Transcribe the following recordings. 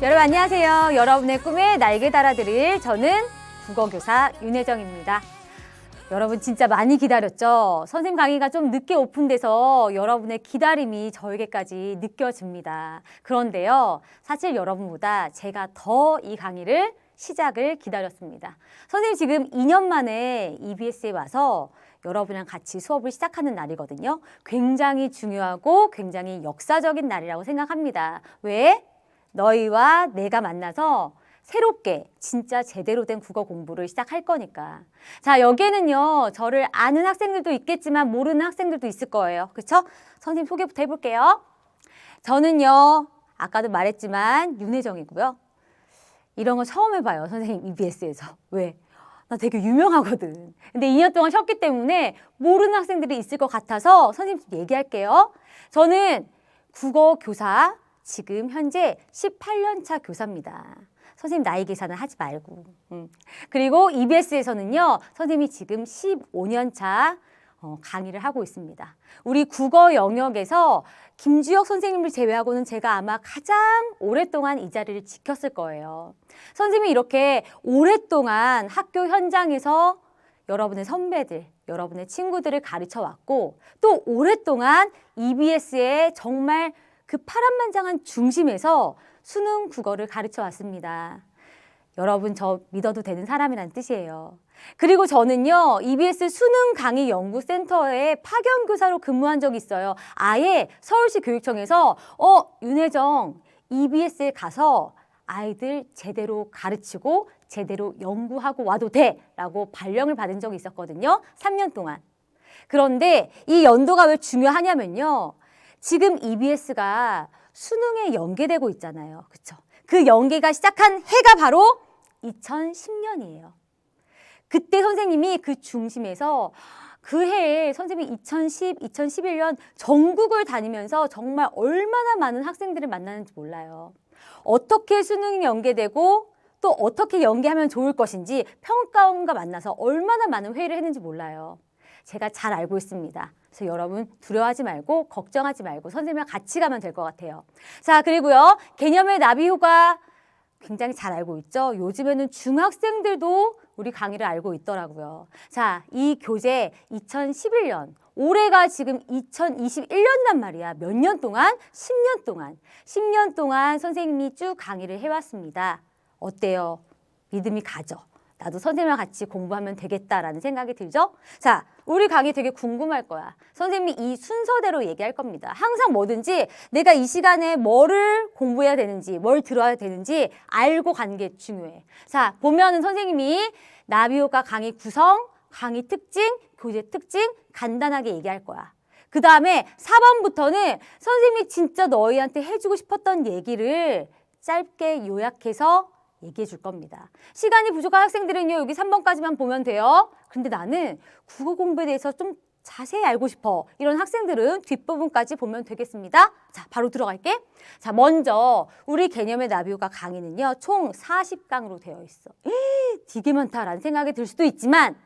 여러분 안녕하세요. 여러분의 꿈에 날개 달아드릴 저는 국어교사 윤혜정입니다. 여러분 진짜 많이 기다렸죠? 선생님 강의가 좀 늦게 오픈돼서 여러분의 기다림이 저에게까지 느껴집니다. 그런데요, 사실 여러분보다 제가 더 이 강의를 시작을 기다렸습니다. 선생님 지금 2년 만에 EBS에 와서 여러분이랑 같이 수업을 시작하는 날이거든요. 굉장히 중요하고 굉장히 역사적인 날이라고 생각합니다. 왜? 너희와 내가 만나서 새롭게 진짜 제대로 된 국어 공부를 시작할 거니까. 자, 여기에는요, 저를 아는 학생들도 있겠지만 모르는 학생들도 있을 거예요. 그렇죠? 선생님 소개부터 해볼게요. 저는요, 아까도 말했지만 윤혜정이고요. 이런 거 처음 해봐요, 선생님 EBS에서. 왜? 나 되게 유명하거든. 근데 2년 동안 쉬었기 때문에 모르는 학생들이 있을 것 같아서 선생님 좀 얘기할게요. 저는 국어 교사, 지금 현재 18년 차 교사입니다. 선생님 나이 계산은 하지 말고. 그리고 EBS에서는요, 선생님이 지금 15년 차 강의를 하고 있습니다. 우리 국어 영역에서 김주혁 선생님을 제외하고는 제가 아마 가장 오랫동안 이 자리를 지켰을 거예요. 선생님이 이렇게 오랫동안 학교 현장에서 여러분의 선배들, 여러분의 친구들을 가르쳐 왔고 또 오랫동안 EBS에 정말 그 파란만장한 중심에서 수능 국어를 가르쳐 왔습니다. 여러분 저 믿어도 되는 사람이란 뜻이에요. 그리고 저는요, EBS 수능 강의 연구센터에 파견교사로 근무한 적이 있어요. 아예 서울시 교육청에서 윤혜정 EBS에 가서 아이들 제대로 가르치고 제대로 연구하고 와도 돼 라고 발령을 받은 적이 있었거든요. 3년 동안. 그런데 이 연도가 왜 중요하냐면요, 지금 EBS가 수능에 연계되고 있잖아요. 그렇죠? 그 연계가 시작한 해가 바로 2010년이에요. 그때 선생님이 그 중심에서 그 해에 선생님이 2010, 2011년 전국을 다니면서 정말 얼마나 많은 학생들을 만나는지 몰라요. 어떻게 수능이 연계되고 또 어떻게 연계하면 좋을 것인지 평가원과 만나서 얼마나 많은 회의를 했는지 몰라요. 제가 잘 알고 있습니다. 그래서 여러분 두려워하지 말고 걱정하지 말고 선생님이랑 같이 가면 될 것 같아요. 자, 그리고요, 개념의 나비 효과 굉장히 잘 알고 있죠. 요즘에는 중학생들도 우리 강의를 알고 있더라고요. 자, 이 교재 2011년, 올해가 지금 2021년단 말이야. 몇 년 동안? 10년 동안. 10년 동안 선생님이 쭉 강의를 해왔습니다. 어때요? 믿음이 가죠? 나도 선생님이랑 같이 공부하면 되겠다라는 생각이 들죠? 자, 우리 강의 되게 궁금할 거야. 선생님이 이 순서대로 얘기할 겁니다. 항상 뭐든지 내가 이 시간에 뭐를 공부해야 되는지, 뭘 들어야 되는지 알고 가는 게 중요해. 자, 보면은 선생님이 나비효과 강의 구성, 강의 특징, 교재 특징 간단하게 얘기할 거야. 그 다음에 4번부터는 선생님이 진짜 너희한테 해주고 싶었던 얘기를 짧게 요약해서 얘기해 줄 겁니다. 시간이 부족한 학생들은요, 여기 3번까지만 보면 돼요. 근데 나는 국어 공부에 대해서 좀 자세히 알고 싶어. 이런 학생들은 뒷부분까지 보면 되겠습니다. 자, 바로 들어갈게. 자, 먼저 우리 개념의 나비효과 강의는요, 총 40강으로 되어 있어. 되게 많다라는 생각이 들 수도 있지만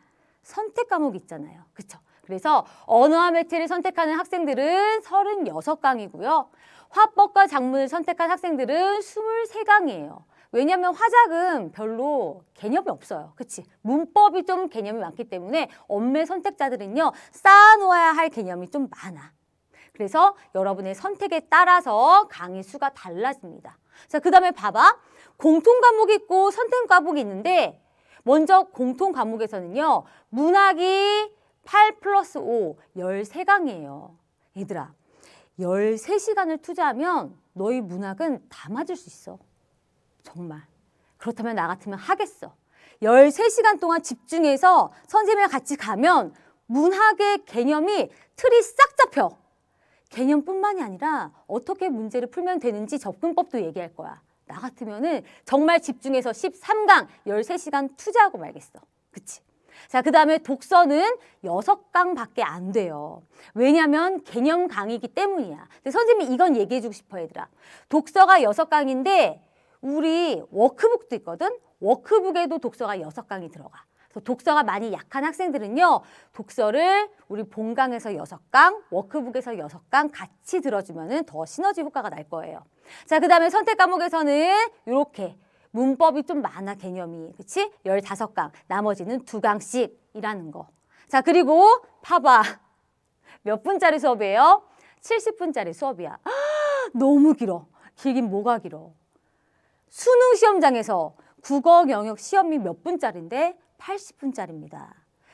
선택 과목이 있잖아요. 그렇죠? 그래서 언어와 매체를 선택하는 학생들은 36강이고요. 화법과 작문을 선택한 학생들은 23강이에요. 왜냐하면 화작은 별로 개념이 없어요. 그치? 문법이 좀 개념이 많기 때문에 엄매 선택자들은요, 쌓아놓아야 할 개념이 좀 많아. 그래서 여러분의 선택에 따라서 강의 수가 달라집니다. 자, 그 다음에 봐봐. 공통 과목이 있고 선택 과목이 있는데 먼저 공통 과목에서는요, 문학이 8 플러스 5, 13강이에요. 얘들아, 13시간을 투자하면 너희 문학은 다 맞을 수 있어. 정말. 그렇다면 나 같으면 하겠어. 13시간 동안 집중해서 선생님이랑 같이 가면 문학의 개념이 틀이 싹 잡혀. 개념뿐만이 아니라 어떻게 문제를 풀면 되는지 접근법도 얘기할 거야. 나 같으면은 정말 집중해서 13강 13시간 투자하고 말겠어. 그치? 자, 그 다음에 독서는 6강밖에 안 돼요. 왜냐면 개념 강의이기 때문이야. 근데 선생님이 이건 얘기해주고 싶어, 얘들아. 독서가 6강인데 우리 워크북도 있거든? 워크북에도 독서가 6강이 들어가. 그래서 독서가 많이 약한 학생들은요, 독서를 우리 본강에서 6강, 워크북에서 6강 같이 들어주면 더 시너지 효과가 날 거예요. 자, 그 다음에 선택 과목에서는 이렇게 문법이 좀 많아, 개념이. 그치? 15강. 나머지는 2강씩이라는 거. 자, 그리고 봐봐. 몇 분짜리 수업이에요? 70분짜리 수업이야. 너무 길어. 길긴 뭐가 길어. 수능 시험장에서 국어 영역 시험이 몇 분짜리인데 80분짜리입니다.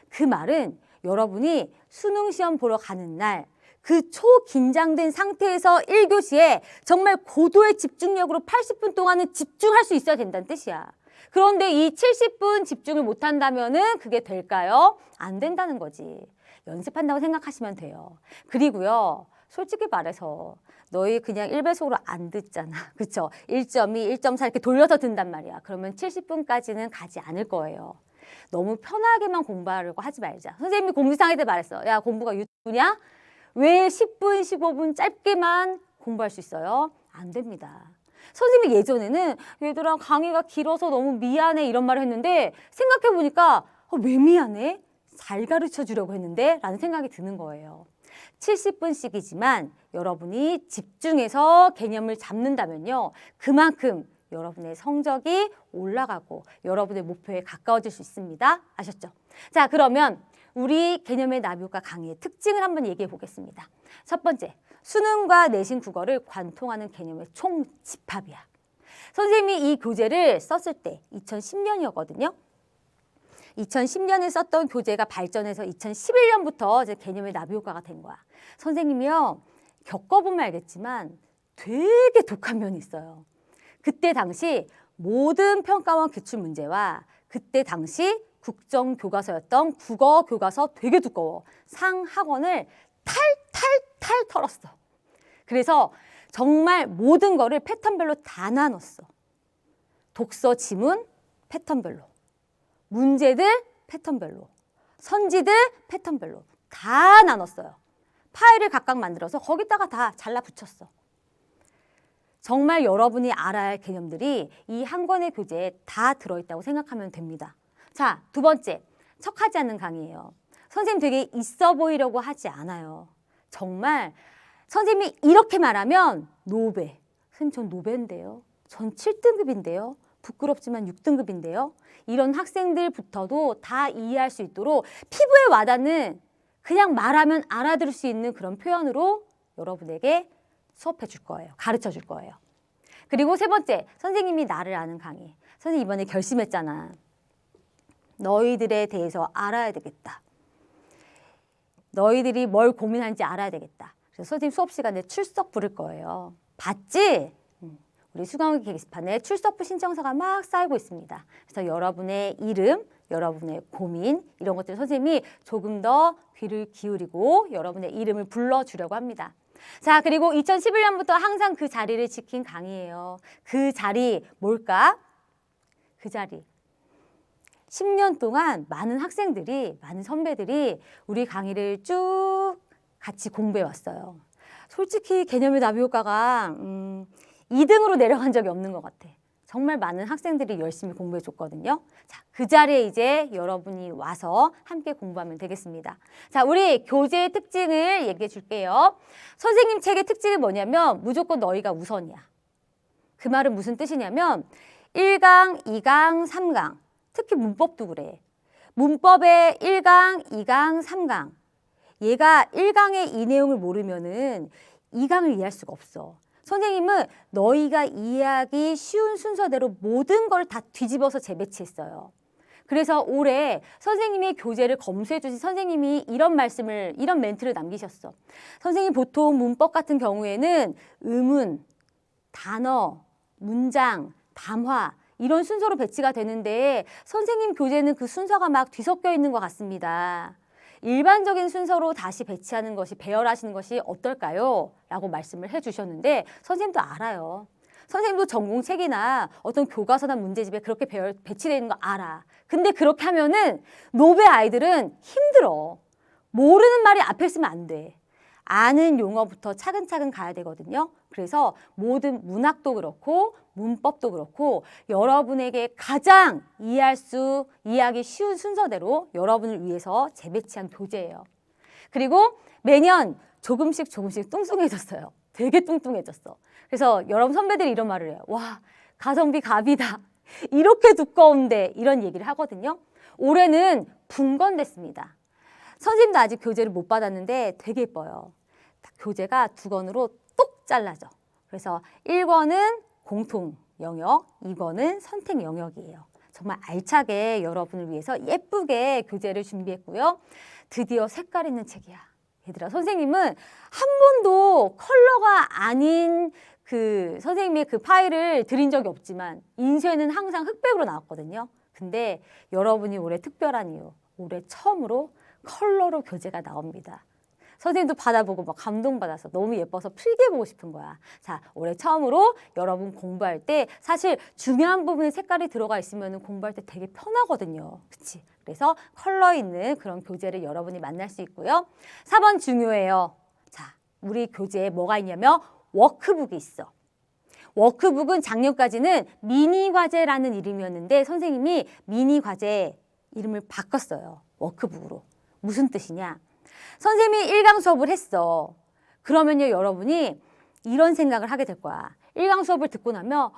그 말은 여러분이 수능 시험 보러 가는 날 그 초긴장된 상태에서 1교시에 정말 고도의 집중력으로 80분 동안은 집중할 수 있어야 된다는 뜻이야. 그런데 이 70분 집중을 못한다면은 그게 될까요? 안 된다는 거지. 연습한다고 생각하시면 돼요. 그리고요, 솔직히 말해서 너희 그냥 1배속으로 안 듣잖아. 그쵸? 1.2, 1.4 이렇게 돌려서 든단 말이야. 그러면 70분까지는 가지 않을 거예요. 너무 편하게만 공부하려고 하지 말자. 선생님이 공지사항에 대해 말했어. 야, 공부가 유튜브냐? 왜 10분, 15분 짧게만 공부할 수 있어요? 안 됩니다. 선생님이 예전에는 얘들아 강의가 길어서 너무 미안해 이런 말을 했는데 생각해보니까 왜 미안해? 잘 가르쳐 주려고 했는데 라는 생각이 드는 거예요. 70분씩이지만 여러분이 집중해서 개념을 잡는다면요. 그만큼 여러분의 성적이 올라가고 여러분의 목표에 가까워질 수 있습니다. 아셨죠? 자, 그러면 우리 개념의 나비효과 강의의 특징을 한번 얘기해 보겠습니다. 첫 번째, 수능과 내신 국어를 관통하는 개념의 총집합이야. 선생님이 이 교재를 썼을 때 2010년이었거든요. 2010년에 썼던 교재가 발전해서 2011년부터 이제 개념의 나비효과가 된 거야. 선생님이요, 겪어보면 알겠지만 되게 독한 면이 있어요. 그때 당시 모든 평가원 기출문제와 그때 당시 국정교과서였던 국어교과서 되게 두꺼워. 상하권을 탈탈탈 털었어. 그래서 정말 모든 거를 패턴별로 다 나눴어. 독서 지문 패턴별로, 문제들 패턴별로, 선지들 패턴별로 다 나눴어요. 파일을 각각 만들어서 거기다가 다 잘라 붙였어. 정말 여러분이 알아야 할 개념들이 이 한 권의 교재에 다 들어있다고 생각하면 됩니다. 자, 두 번째, 척하지 않는 강의예요. 선생님 되게 있어 보이려고 하지 않아요. 정말 선생님이 이렇게 말하면 노베. 선생님 전 노베인데요. 전 7등급인데요. 부끄럽지만 6등급인데요. 이런 학생들부터도 다 이해할 수 있도록 피부에 와닿는 그냥 말하면 알아들을 수 있는 그런 표현으로 여러분에게 수업해 줄 거예요. 가르쳐 줄 거예요. 그리고 세 번째, 선생님이 나를 아는 강의. 선생님 이번에 결심했잖아. 너희들에 대해서 알아야 되겠다. 너희들이 뭘 고민하는지 알아야 되겠다. 그래서 선생님 수업 시간에 출석 부를 거예요. 봤지? 우리 수강후기 게시판에 출석부 신청서가 막 쌓이고 있습니다. 그래서 여러분의 이름, 여러분의 고민 이런 것들을 선생님이 조금 더 귀를 기울이고 여러분의 이름을 불러주려고 합니다. 자, 그리고 2011년부터 항상 그 자리를 지킨 강의예요. 그 자리 뭘까? 그 자리. 10년 동안 많은 학생들이, 많은 선배들이 우리 강의를 쭉 같이 공부해 왔어요. 솔직히 개념의 나비효과가 2등으로 내려간 적이 없는 것 같아. 정말 많은 학생들이 열심히 공부해 줬거든요. 자, 그 자리에 이제 여러분이 와서 함께 공부하면 되겠습니다. 자, 우리 교재의 특징을 얘기해 줄게요. 선생님 책의 특징이 뭐냐면 무조건 너희가 우선이야. 그 말은 무슨 뜻이냐면 1강, 2강, 3강. 특히 문법도 그래. 문법의 1강, 2강, 3강. 얘가 1강의 이 내용을 모르면은 2강을 이해할 수가 없어. 선생님은 너희가 이해하기 쉬운 순서대로 모든 걸 다 뒤집어서 재배치했어요. 그래서 올해 선생님의 교재를 검수해 주신 선생님이 이런 멘트를 남기셨어. 선생님 보통 문법 같은 경우에는 의문, 단어, 문장, 담화 이런 순서로 배치가 되는데 선생님 교재는 그 순서가 막 뒤섞여 있는 것 같습니다. 일반적인 순서로 다시 배치하는 것이 배열하시는 것이 어떨까요? 라고 말씀을 해주셨는데 선생님도 알아요. 선생님도 전공책이나 어떤 교과서나 문제집에 그렇게 배치되어 있는 거 알아. 근데 그렇게 하면은 노베 아이들은 힘들어. 모르는 말이 앞에 있으면 안 돼. 아는 용어부터 차근차근 가야 되거든요. 그래서 모든 문학도 그렇고 문법도 그렇고 여러분에게 가장 이해하기 쉬운 순서대로 여러분을 위해서 재배치한 교재예요. 그리고 매년 조금씩 뚱뚱해졌어요. 되게 뚱뚱해졌어. 그래서 여러분 선배들이 이런 말을 해요. 와, 가성비 갑이다. 이렇게 두꺼운데 이런 얘기를 하거든요. 올해는 분건됐습니다. 선생님도 아직 교재를 못 받았는데 되게 예뻐요. 교재가 2권으로 똑 잘라져. 그래서 1권은 공통 영역, 2권은 선택 영역이에요. 정말 알차게 여러분을 위해서 예쁘게 교재를 준비했고요. 드디어 색깔 있는 책이야. 얘들아, 선생님은 한 번도 컬러가 아닌 그 선생님의 그 파일을 드린 적이 없지만 인쇄는 항상 흑백으로 나왔거든요. 근데 여러분이 올해 특별한 이유, 올해 처음으로 컬러로 교재가 나옵니다. 선생님도 받아보고 막 감동받아서 너무 예뻐서 필기해보고 싶은 거야. 자, 올해 처음으로 여러분 공부할 때 사실 중요한 부분에 색깔이 들어가 있으면 공부할 때 되게 편하거든요. 그치? 그래서 컬러 있는 그런 교재를 여러분이 만날 수 있고요. 4번 중요해요. 자, 우리 교재에 뭐가 있냐면 워크북이 있어. 워크북은 작년까지는 미니 과제라는 이름이었는데 선생님이 미니 과제 이름을 바꿨어요. 워크북으로. 무슨 뜻이냐? 선생님이 1강 수업을 했어. 그러면요, 여러분이 이런 생각을 하게 될 거야. 1강 수업을 듣고 나면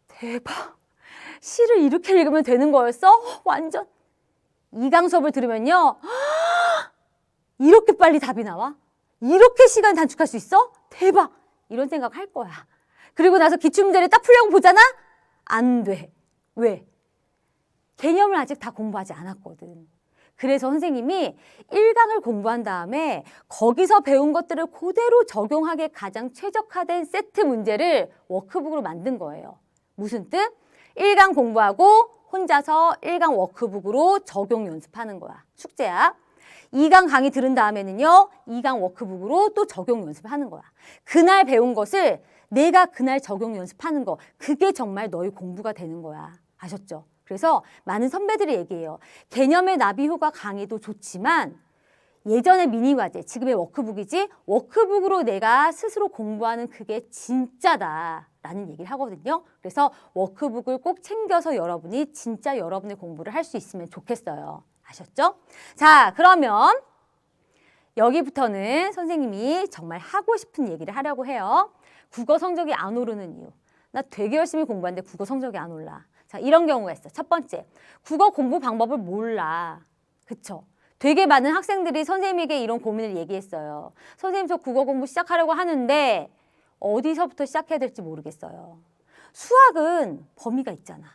대박! 시를 이렇게 읽으면 되는 거였어? 완전! 2강 수업을 들으면요, 이렇게 빨리 답이 나와? 이렇게 시간 단축할 수 있어? 대박! 이런 생각 할 거야. 그리고 나서 기출문제를 딱 풀려고 보잖아? 안 돼. 왜? 개념을 아직 다 공부하지 않았거든. 그래서 선생님이 1강을 공부한 다음에 거기서 배운 것들을 그대로 적용하기에 가장 최적화된 세트 문제를 워크북으로 만든 거예요. 무슨 뜻? 1강 공부하고 혼자서 1강 워크북으로 적용 연습하는 거야. 숙제야. 2강 강의 들은 다음에는요, 2강 워크북으로 또 적용 연습하는 거야. 그날 배운 것을 내가 그날 적용 연습하는 거, 그게 정말 너희 공부가 되는 거야. 아셨죠? 그래서 많은 선배들이 얘기해요. 개념의 나비 효과 강의도 좋지만 예전의 미니 과제, 지금의 워크북이지 워크북으로 내가 스스로 공부하는 그게 진짜다 라는 얘기를 하거든요. 그래서 워크북을 꼭 챙겨서 여러분이 진짜 여러분의 공부를 할 수 있으면 좋겠어요. 아셨죠? 자, 그러면 여기부터는 선생님이 정말 하고 싶은 얘기를 하려고 해요. 국어 성적이 안 오르는 이유. 나 되게 열심히 공부하는데 국어 성적이 안 올라. 자, 이런 경우가 있어. 첫 번째, 국어 공부 방법을 몰라. 그쵸? 되게 많은 학생들이 선생님에게 이런 고민을 얘기했어요. 선생님, 저 국어 공부 시작하려고 하는데 어디서부터 시작해야 될지 모르겠어요. 수학은 범위가 있잖아.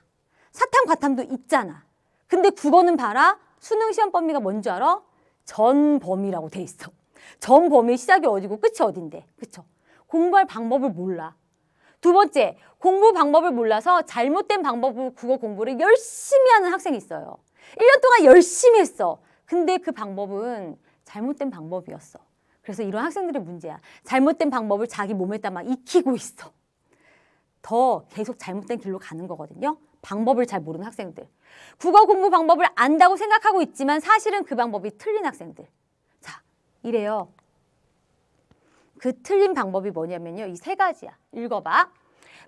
사탐, 과탐도 있잖아. 근데 국어는 봐라. 수능 시험 범위가 뭔지 알아? 전 범위라고 돼 있어. 전 범위의 시작이 어디고 끝이 어딘데. 그쵸? 공부할 방법을 몰라. 두 번째, 공부 방법을 몰라서 잘못된 방법으로 국어 공부를 열심히 하는 학생이 있어요. 1년 동안 열심히 했어. 근데 그 방법은 잘못된 방법이었어. 그래서 이런 학생들의 문제야. 잘못된 방법을 자기 몸에다 막 익히고 있어. 더 계속 잘못된 길로 가는 거거든요. 방법을 잘 모르는 학생들. 국어 공부 방법을 안다고 생각하고 있지만 사실은 그 방법이 틀린 학생들. 자, 이래요. 그 틀린 방법이 뭐냐면요. 이 3가지야. 읽어봐.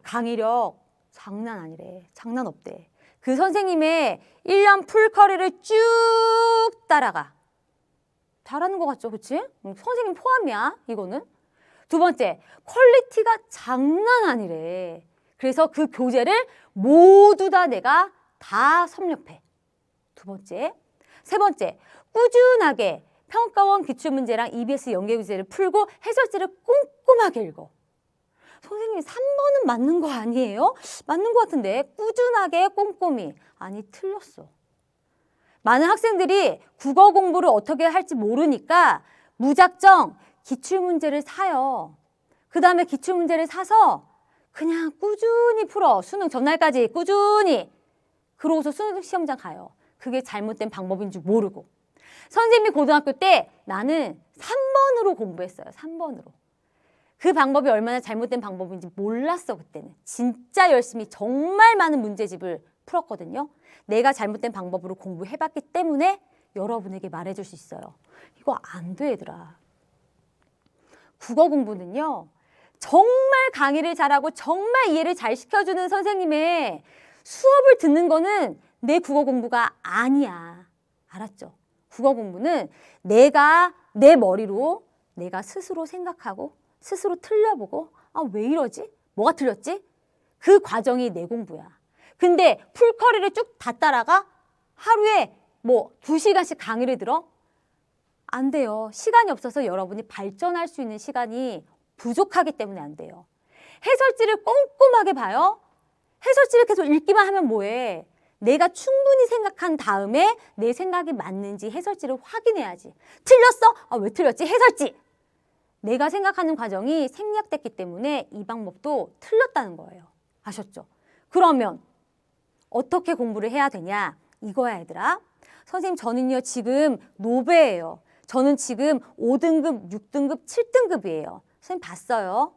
강의력 장난 아니래. 장난 없대. 그 선생님의 1년 풀커리를 쭉 따라가. 잘하는 것 같죠? 그치? 선생님 포함이야. 이거는. 두 번째, 퀄리티가 장난 아니래. 그래서 그 교재를 모두 다 내가 다 섭렵해. 두 번째. 세 번째, 꾸준하게 평가원 기출문제랑 EBS 연계교재를 풀고 해설지를 꼼꼼하게 읽어. 선생님 3번은 맞는 거 아니에요? 맞는 거 같은데 꾸준하게 꼼꼼히. 아니, 틀렸어. 많은 학생들이 국어 공부를 어떻게 할지 모르니까 무작정 기출문제를 사요. 그 다음에 기출문제를 사서 그냥 꾸준히 풀어. 수능 전날까지 꾸준히. 그러고서 수능 시험장 가요. 그게 잘못된 방법인 줄 모르고. 선생님이 고등학교 때 나는 3번으로 공부했어요. 3번으로. 그 방법이 얼마나 잘못된 방법인지 몰랐어, 그때는. 진짜 열심히 정말 많은 문제집을 풀었거든요. 내가 잘못된 방법으로 공부해봤기 때문에 여러분에게 말해줄 수 있어요. 이거 안 돼, 얘들아. 국어 공부는요. 정말 강의를 잘하고 정말 이해를 잘 시켜주는 선생님의 수업을 듣는 거는 내 국어 공부가 아니야. 알았죠? 국어 공부는 내가 내 머리로 내가 스스로 생각하고 스스로 틀려보고 왜 이러지? 뭐가 틀렸지? 그 과정이 내 공부야. 근데 풀커리를 쭉 다 따라가 하루에 2시간씩 강의를 들어? 안 돼요. 시간이 없어서 여러분이 발전할 수 있는 시간이 부족하기 때문에 안 돼요. 해설지를 꼼꼼하게 봐요. 해설지를 계속 읽기만 하면 뭐해? 내가 충분히 생각한 다음에 내 생각이 맞는지 해설지를 확인해야지. 틀렸어? 왜 틀렸지? 해설지! 내가 생각하는 과정이 생략됐기 때문에 이 방법도 틀렸다는 거예요. 아셨죠? 그러면 어떻게 공부를 해야 되냐? 이거야, 얘들아. 선생님, 저는요, 지금 노베예요. 저는 지금 5등급, 6등급, 7등급이에요. 선생님 봤어요.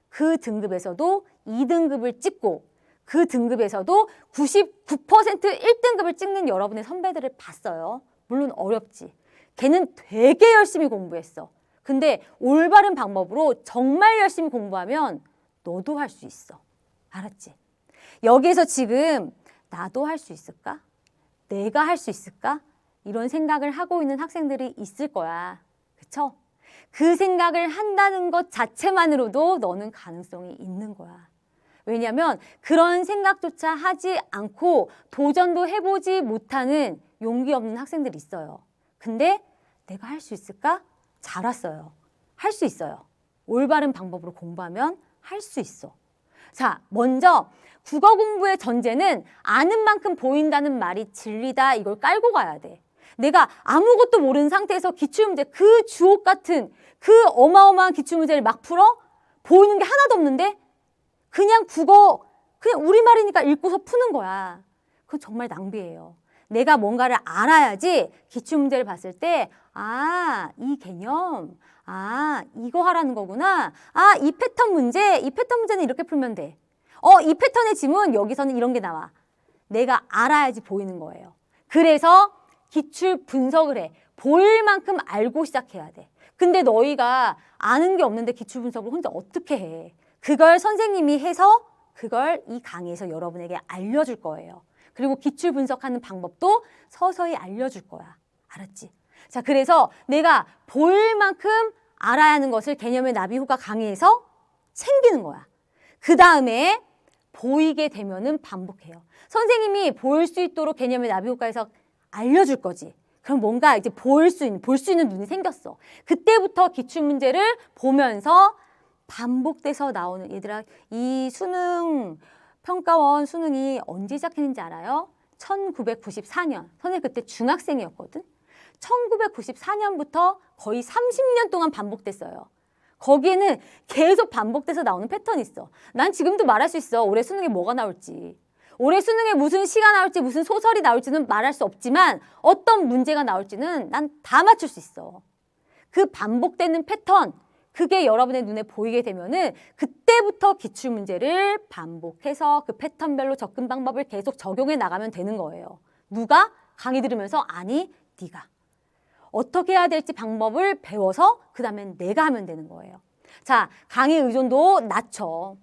그 등급에서도 2등급을 찍고 그 등급에서도 99% 1등급을 찍는 여러분의 선배들을 봤어요. 물론 어렵지. 걔는 되게 열심히 공부했어. 근데 올바른 방법으로 정말 열심히 공부하면 너도 할 수 있어. 알았지? 여기에서 지금 나도 할 수 있을까? 내가 할 수 있을까? 이런 생각을 하고 있는 학생들이 있을 거야. 그쵸? 그 생각을 한다는 것 자체만으로도 너는 가능성이 있는 거야. 왜냐면 그런 생각조차 하지 않고 도전도 해보지 못하는 용기 없는 학생들이 있어요. 근데 내가 할 수 있을까? 잘 왔어요. 할 수 있어요. 올바른 방법으로 공부하면 할 수 있어. 자, 먼저 국어 공부의 전제는 아는 만큼 보인다는 말이 진리다. 이걸 깔고 가야 돼. 내가 아무것도 모르는 상태에서 기출문제, 그 주옥 같은 그 어마어마한 기출문제를 막 풀어? 보이는 게 하나도 없는데? 그냥 국어, 그냥 우리말이니까 읽고서 푸는 거야. 그건 정말 낭비예요. 내가 뭔가를 알아야지 기출문제를 봤을 때 이 개념, 이거 하라는 거구나. 이 패턴 문제는 이렇게 풀면 돼. 이 패턴의 지문 여기서는 이런 게 나와. 내가 알아야지 보이는 거예요. 그래서 기출 분석을 해. 보일 만큼 알고 시작해야 돼. 근데 너희가 아는 게 없는데 기출 분석을 혼자 어떻게 해? 그걸 선생님이 해서 그걸 이 강의에서 여러분에게 알려줄 거예요. 그리고 기출 분석하는 방법도 서서히 알려줄 거야. 알았지? 자, 그래서 내가 보일 만큼 알아야 하는 것을 개념의 나비효과 강의에서 챙기는 거야. 그 다음에 보이게 되면은 반복해요. 선생님이 보일 수 있도록 개념의 나비효과에서 알려줄 거지. 그럼 뭔가 이제 볼 수 있는 눈이 생겼어. 그때부터 기출문제를 보면서 반복돼서 나오는, 얘들아, 이 수능 평가원 수능이 언제 시작했는지 알아요? 1994년. 선생님 그때 중학생이었거든. 1994년부터 거의 30년 동안 반복됐어요. 거기에는 계속 반복돼서 나오는 패턴이 있어. 난 지금도 말할 수 있어. 올해 수능에 뭐가 나올지. 올해 수능에 무슨 시가 나올지, 무슨 소설이 나올지는 말할 수 없지만 어떤 문제가 나올지는 난 다 맞출 수 있어. 그 반복되는 패턴, 그게 여러분의 눈에 보이게 되면은 그때부터 기출문제를 반복해서 그 패턴별로 접근 방법을 계속 적용해 나가면 되는 거예요. 누가? 강의 들으면서? 아니, 네가. 어떻게 해야 될지 방법을 배워서 그 다음엔 내가 하면 되는 거예요. 자, 강의 의존도 낮춰.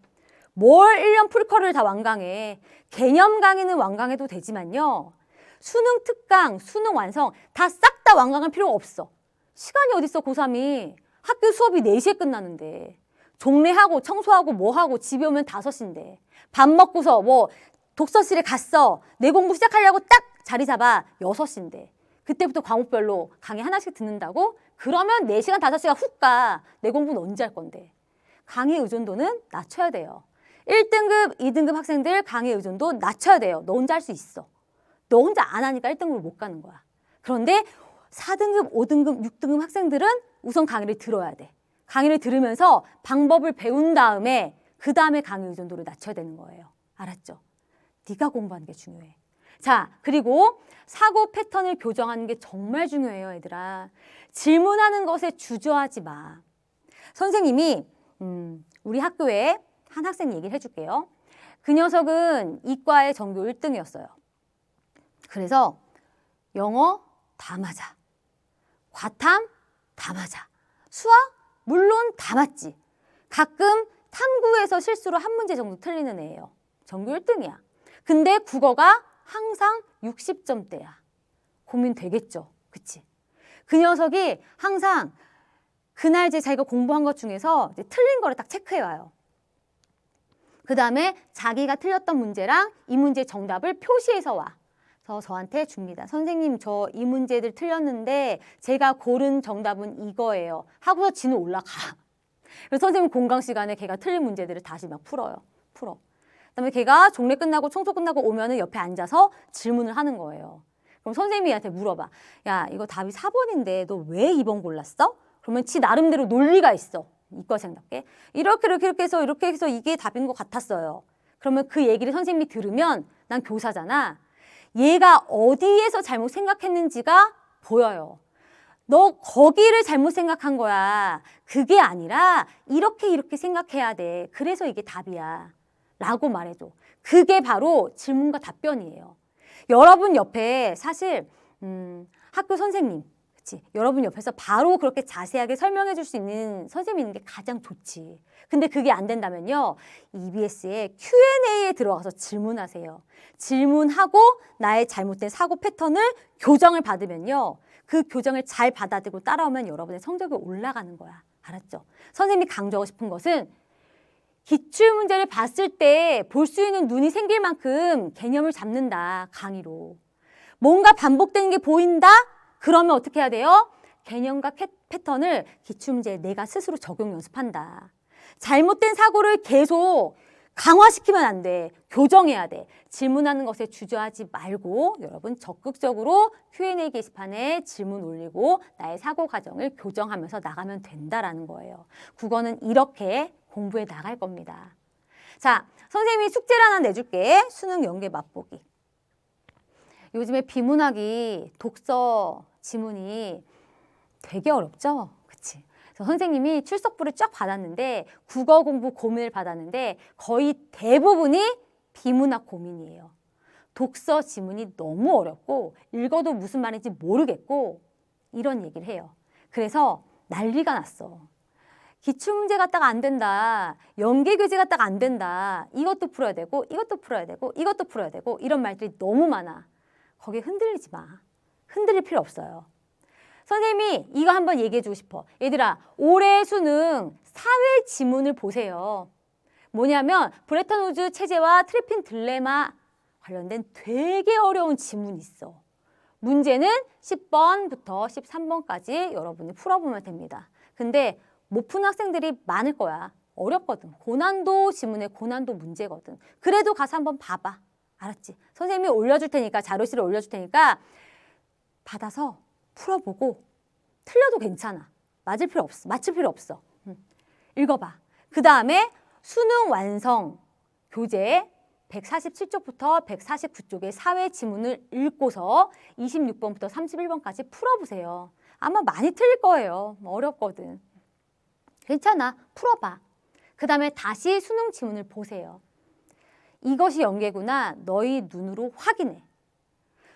뭘 1년 풀커리를 다 완강해. 개념 강의는 완강해도 되지만요. 수능 특강, 수능 완성 다 싹 다 완강할 필요가 없어. 시간이 어딨어, 고3이. 학교 수업이 4시에 끝나는데. 종례하고 청소하고 뭐하고 집에 오면 5시인데. 밥 먹고서 독서실에 갔어. 내 공부 시작하려고 딱 자리 잡아 6시인데. 그때부터 과목별로 강의 하나씩 듣는다고? 그러면 4시간, 5시간 훅 가. 내 공부는 언제 할 건데. 강의 의존도는 낮춰야 돼요. 1등급, 2등급 학생들 강의 의존도 낮춰야 돼요. 너 혼자 할 수 있어. 너 혼자 안 하니까 1등급을 못 가는 거야. 그런데 4등급, 5등급, 6등급 학생들은 우선 강의를 들어야 돼. 강의를 들으면서 방법을 배운 다음에 그 다음에 강의 의존도를 낮춰야 되는 거예요. 알았죠? 네가 공부하는 게 중요해. 자, 그리고 사고 패턴을 교정하는 게 정말 중요해요, 얘들아. 질문하는 것에 주저하지 마. 선생님이 우리 학교에 한 학생 얘기를 해줄게요. 그 녀석은 이과의 전교 1등이었어요. 그래서 영어 다 맞아. 과탐 다 맞아. 수학 물론 다 맞지. 가끔 탐구에서 실수로 한 문제 정도 틀리는 애예요. 전교 1등이야. 근데 국어가 항상 60점대야. 고민되겠죠. 그치? 그 녀석이 항상 그날 이제 자기가 공부한 것 중에서 이제 틀린 거를 딱 체크해 와요. 그 다음에 자기가 틀렸던 문제랑 이 문제 정답을 표시해서 와. 그래서 저한테 줍니다. 선생님, 저 이 문제들 틀렸는데 제가 고른 정답은 이거예요. 하고서 지는 올라가. 그래서 선생님 공강 시간에 걔가 틀린 문제들을 다시 막 풀어요. 그다음에 걔가 종례 끝나고 청소 끝나고 오면은 옆에 앉아서 질문을 하는 거예요. 그럼 선생님한테 물어봐. 야, 이거 답이 4번인데 너 왜 2번 골랐어? 그러면 지 나름대로 논리가 있어. 이과생답게. 이렇게 해서 이게 답인 것 같았어요. 그러면 그 얘기를 선생님이 들으면 난 교사잖아. 얘가 어디에서 잘못 생각했는지가 보여요. 너 거기를 잘못 생각한 거야. 그게 아니라 이렇게 생각해야 돼. 그래서 이게 답이야. 라고 말해줘. 그게 바로 질문과 답변이에요. 여러분 옆에 사실 학교 선생님, 그치? 여러분 옆에서 바로 그렇게 자세하게 설명해 줄 수 있는 선생님이 있는 게 가장 좋지. 근데 그게 안 된다면요. EBS의 Q&A에 들어가서 질문하세요. 질문하고 나의 잘못된 사고 패턴을 교정을 받으면요. 그 교정을 잘 받아들이고 따라오면 여러분의 성적이 올라가는 거야. 알았죠? 선생님이 강조하고 싶은 것은 기출문제를 봤을 때 볼 수 있는 눈이 생길 만큼 개념을 잡는다. 강의로. 뭔가 반복되는 게 보인다? 그러면 어떻게 해야 돼요? 개념과 패턴을 기출문제에 내가 스스로 적용 연습한다. 잘못된 사고를 계속 강화시키면 안 돼. 교정해야 돼. 질문하는 것에 주저하지 말고 여러분 적극적으로 Q&A 게시판에 질문 올리고 나의 사고 과정을 교정하면서 나가면 된다라는 거예요. 국어는 이렇게 공부해 나갈 겁니다. 자, 선생님이 숙제를 하나 내줄게. 수능 연계 맛보기. 요즘에 비문학이 독서 지문이 되게 어렵죠? 그치? 그래서 선생님이 출석부를 쫙 받았는데 국어 공부 고민을 받았는데 거의 대부분이 비문학 고민이에요. 독서 지문이 너무 어렵고 읽어도 무슨 말인지 모르겠고 이런 얘기를 해요. 그래서 난리가 났어. 기출문제 갖다가 안 된다. 연계교재 갖다가 안 된다. 이것도 풀어야 되고 이것도 풀어야 되고 이것도 풀어야 되고 이런 말들이 너무 많아. 거기에 흔들리지 마. 흔들릴 필요 없어요. 선생님이 이거 한번 얘기해 주고 싶어. 얘들아, 올해 수능 사회 지문을 보세요. 뭐냐면 브레턴 우즈 체제와 트리핀 딜레마 관련된 되게 어려운 지문이 있어. 문제는 10번부터 13번까지 여러분이 풀어보면 됩니다. 근데 못 푼 학생들이 많을 거야. 어렵거든. 고난도 지문의 고난도 문제거든. 그래도 가서 한번 봐봐. 알았지? 선생님이 올려줄 테니까, 자료실에 올려줄 테니까 받아서 풀어보고 틀려도 괜찮아. 맞을 필요 없어. 읽어봐. 그 다음에 수능 완성 교재 147쪽부터 149쪽의 사회 지문을 읽고서 26번부터 31번까지 풀어보세요. 아마 많이 틀릴 거예요. 어렵거든. 괜찮아. 풀어봐. 그 다음에 다시 수능 지문을 보세요. 이것이 연계구나. 너희 눈으로 확인해.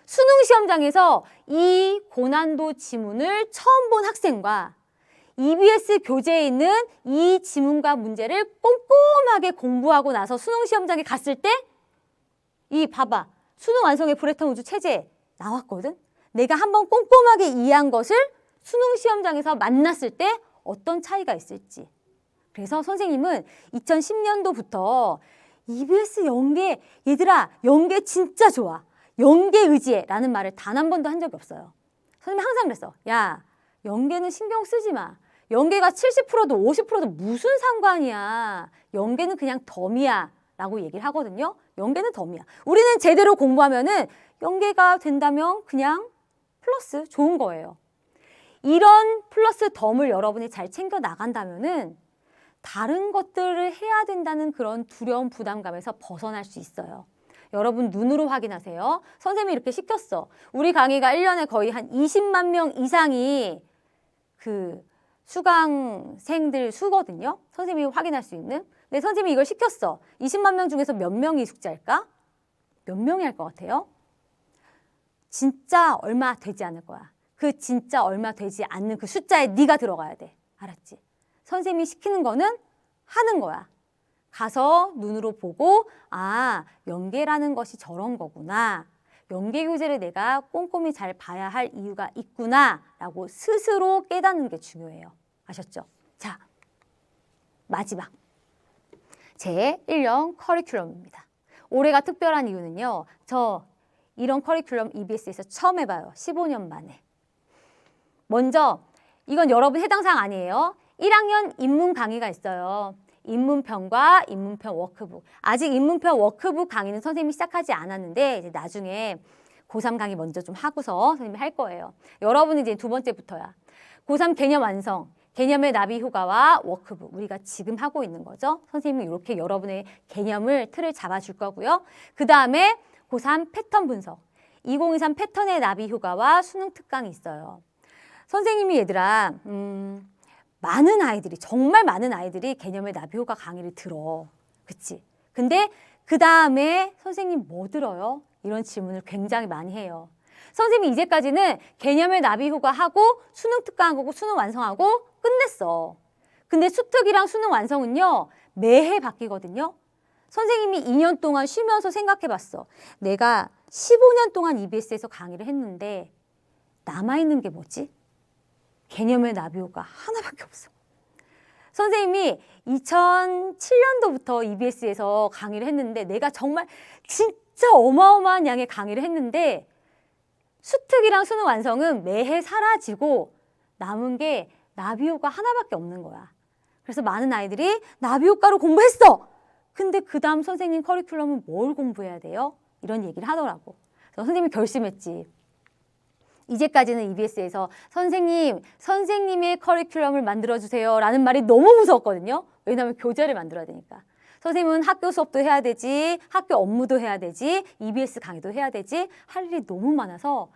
수능 시험장에서 이 고난도 지문을 처음 본 학생과 EBS 교재에 있는 이 지문과 문제를 꼼꼼하게 공부하고 나서 수능 시험장에 갔을 때 이 봐봐. 수능 완성의 브레턴 우즈 체제 나왔거든. 내가 한번 꼼꼼하게 이해한 것을 수능 시험장에서 만났을 때 어떤 차이가 있을지. 그래서 선생님은 2010년도부터 EBS 연계, 얘들아 연계 진짜 좋아. 연계 의지해 라는 말을 단 한 번도 한 적이 없어요. 선생님이 항상 그랬어. 야, 연계는 신경 쓰지 마. 연계가 70%도 50%도 무슨 상관이야. 연계는 그냥 덤이야 라고 얘기를 하거든요. 연계는 덤이야. 우리는 제대로 공부하면은 연계가 된다면 그냥 플러스 좋은 거예요. 이런 플러스 덤을 여러분이 잘 챙겨 나간다면은 다른 것들을 해야 된다는 그런 두려움 부담감에서 벗어날 수 있어요. 여러분 눈으로 확인하세요. 선생님이 이렇게 시켰어. 우리 강의가 1년에 거의 한 20만 명 이상이 그 수강생들 수거든요. 선생님이 확인할 수 있는. 근데 선생님이 이걸 시켰어. 20만 명 중에서 몇 명이 숙제할까? 몇 명이 할 것 같아요? 진짜 얼마 되지 않을 거야. 그 진짜 얼마 되지 않는 그 숫자에 네가 들어가야 돼. 알았지? 선생님이 시키는 거는 하는 거야. 가서 눈으로 보고 아, 연계라는 것이 저런 거구나. 연계 교재를 내가 꼼꼼히 잘 봐야 할 이유가 있구나 라고 스스로 깨닫는 게 중요해요. 아셨죠? 자, 마지막. 제 1년 커리큘럼입니다. 올해가 특별한 이유는요. 저 이런 커리큘럼 EBS에서 처음 해봐요. 15년 만에. 먼저 이건 여러분 해당 사항 아니에요. 1학년 입문 강의가 있어요. 입문편과 입문편 워크북. 아직 입문편 워크북 강의는 선생님이 시작하지 않았는데 이제 나중에 고3 강의 먼저 좀 하고서 선생님이 할 거예요. 여러분은 이제 두 번째부터야. 고3 개념 완성, 개념의 나비 효과와 워크북. 우리가 지금 하고 있는 거죠. 선생님이 이렇게 여러분의 개념을 틀을 잡아줄 거고요. 그 다음에 고3 패턴 분석. 2023 패턴의 나비 효과와 수능 특강이 있어요. 선생님이 얘들아, 많은 아이들이, 정말 많은 아이들이 개념의 나비 효과 강의를 들어. 그치? 근데 그 다음에 선생님 뭐 들어요? 이런 질문을 굉장히 많이 해요. 선생님이 이제까지는 개념의 나비 효과 하고 수능 특강하고 수능 완성하고 끝냈어. 근데 수특이랑 수능 완성은요, 매해 바뀌거든요. 선생님이 2년 동안 쉬면서 생각해 봤어. 내가 15년 동안 EBS에서 강의를 했는데 남아있는 게 뭐지? 개념의 나비 효과 하나밖에 없어. 선생님이 2007년도부터 EBS에서 강의를 했는데 내가 정말 진짜 어마어마한 양의 강의를 했는데 수특이랑 수능 완성은 매해 사라지고 남은 게 나비 효과 하나밖에 없는 거야. 그래서 많은 아이들이 나비 효과로 공부했어. 근데 그 다음 선생님 커리큘럼은 뭘 공부해야 돼요? 이런 얘기를 하더라고. 그래서 선생님이 결심했지. 이제까지는 EBS에서 선생님, 선생님의 커리큘럼을 만들어주세요 라는 말이 너무 무서웠거든요. 왜냐하면 교재를 만들어야 되니까. 선생님은 학교 수업도 해야 되지, 학교 업무도 해야 되지, EBS 강의도 해야 되지, 할 일이 너무 많아서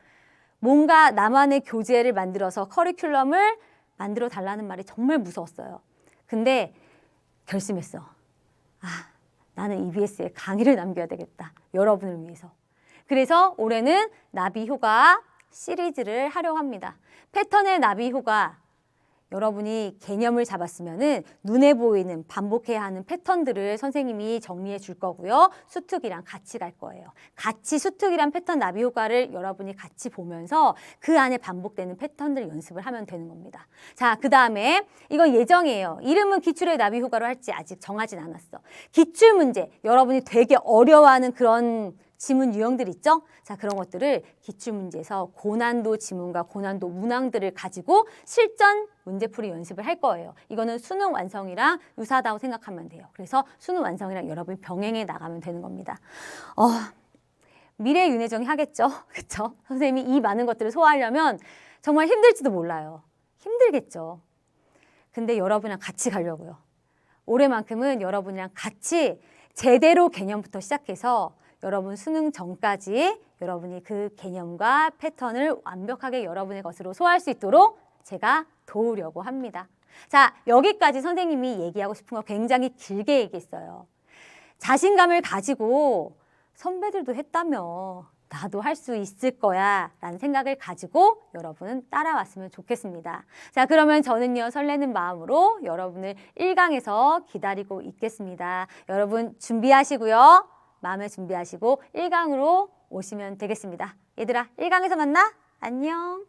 뭔가 나만의 교재를 만들어서 커리큘럼을 만들어 달라는 말이 정말 무서웠어요. 근데 결심했어. 아, 나는 EBS에 강의를 남겨야 되겠다. 여러분을 위해서. 그래서 올해는 나비 효과 시리즈를 하려고 합니다. 패턴의 나비 효과. 여러분이 개념을 잡았으면은 눈에 보이는 반복해야 하는 패턴들을 선생님이 정리해 줄 거고요. 수특이랑 같이 갈 거예요. 같이 수특이랑 패턴 나비 효과를 여러분이 같이 보면서 그 안에 반복되는 패턴들 연습을 하면 되는 겁니다. 자, 그 다음에 이건 예정이에요. 이름은 기출의 나비 효과로 할지 아직 정하진 않았어. 기출 문제, 여러분이 되게 어려워하는 그런 지문 유형들 있죠? 자, 그런 것들을 기출문제에서 고난도 지문과 고난도 문항들을 가지고 실전 문제풀이 연습을 할 거예요. 이거는 수능 완성이랑 유사하다고 생각하면 돼요. 그래서 수능 완성이랑 여러분이 병행해 나가면 되는 겁니다. 미래 윤혜정이 하겠죠? 그렇죠? 선생님이 이 많은 것들을 소화하려면 정말 힘들지도 몰라요. 힘들겠죠. 근데 여러분이랑 같이 가려고요. 올해만큼은 여러분이랑 같이 제대로 개념부터 시작해서 여러분 수능 전까지 여러분이 그 개념과 패턴을 완벽하게 여러분의 것으로 소화할 수 있도록 제가 도우려고 합니다. 자, 여기까지 선생님이 얘기하고 싶은 거 굉장히 길게 얘기했어요. 자신감을 가지고 선배들도 했다며 나도 할 수 있을 거야 라는 생각을 가지고 여러분은 따라왔으면 좋겠습니다. 자, 그러면 저는요 설레는 마음으로 여러분을 1강에서 기다리고 있겠습니다. 여러분 준비하시고요. 마음에 준비하시고 1강으로 오시면 되겠습니다. 얘들아, 1강에서 만나? 안녕.